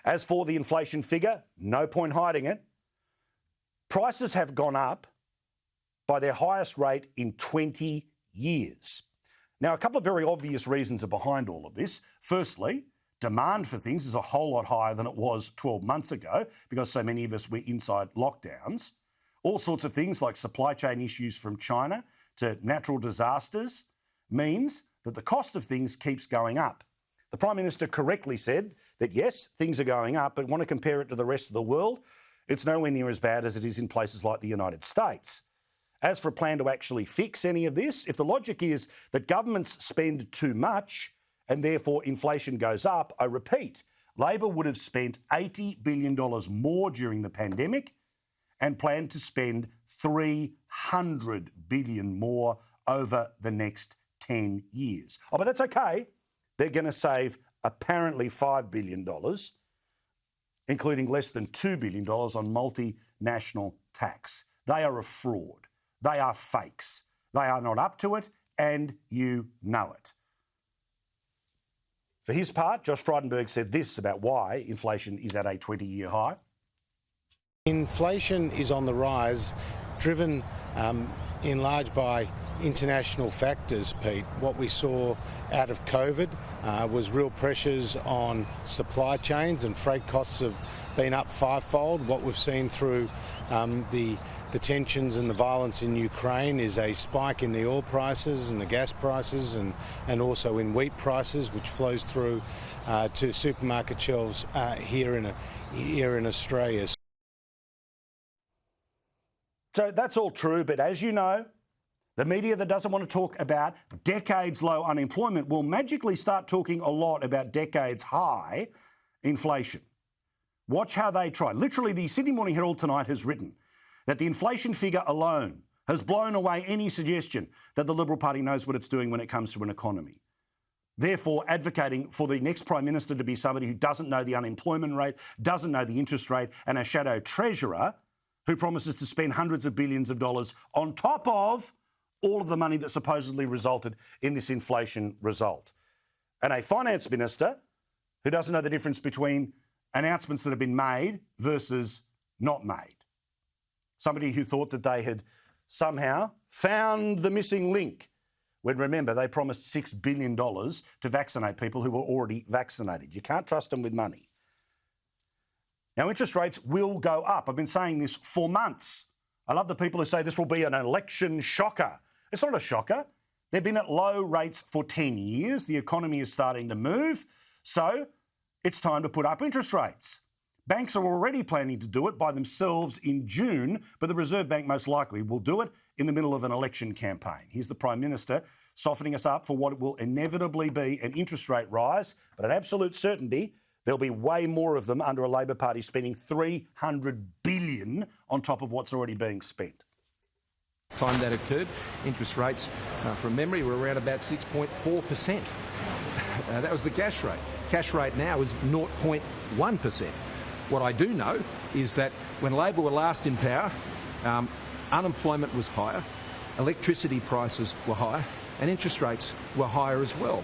As for the inflation figure, no point hiding it. Prices have gone up by their highest rate in 20 years. Now, a couple of very obvious reasons are behind all of this. Firstly, demand for things is a whole lot higher than it was 12 months ago because so many of us were inside lockdowns. All sorts of things like supply chain issues from China to natural disasters means that the cost of things keeps going up. The Prime Minister correctly said that, yes, things are going up, but want to compare it to the rest of the world, it's nowhere near as bad as it is in places like the United States. As for a plan to actually fix any of this, if the logic is that governments spend too much and therefore inflation goes up, I repeat, Labor would have spent $80 billion more during the pandemic and planned to spend $300 billion more over the next 10 years. Oh, but that's okay. They're going to save apparently $5 billion, including less than $2 billion on multinational tax. They are a fraud. They are fakes. They are not up to it, and you know it. For his part, Josh Frydenberg said this about why inflation is at a 20-year high. Inflation is on the rise, driven in large by international factors, Pete. What we saw out of COVID was real pressures on supply chains, and freight costs have been up fivefold. What we've seen through the tensions and the violence in Ukraine is a spike in the oil prices and the gas prices and also in wheat prices, which flows through to supermarket shelves here in Australia. So that's all true, but as you know, the media that doesn't want to talk about decades low unemployment will magically start talking a lot about decades high inflation. Watch how they try. Literally, the Sydney Morning Herald tonight has written that the inflation figure alone has blown away any suggestion that the Liberal Party knows what it's doing when it comes to an economy. Therefore, advocating for the next Prime Minister to be somebody who doesn't know the unemployment rate, doesn't know the interest rate, and a shadow treasurer who promises to spend hundreds of billions of dollars on top of all of the money that supposedly resulted in this inflation result. And a finance minister who doesn't know the difference between announcements that have been made versus not made. Somebody who thought that they had somehow found the missing link when, remember, they promised $6 billion to vaccinate people who were already vaccinated. You can't trust them with money. Now, interest rates will go up. I've been saying this for months. I love the people who say this will be an election shocker. It's not a shocker. They've been at low rates for 10 years. The economy is starting to move. So it's time to put up interest rates. Banks are already planning to do it by themselves in June, but the Reserve Bank most likely will do it in the middle of an election campaign. Here's the Prime Minister softening us up for what will inevitably be an interest rate rise, but an absolute certainty there'll be way more of them under a Labor Party spending $300 billion on top of what's already being spent. Time that occurred, interest rates, from memory, were around about 6.4%. That was the cash rate. Cash rate now is 0.1%. What I do know is that when Labor were last in power, unemployment was higher, electricity prices were higher, and interest rates were higher as well.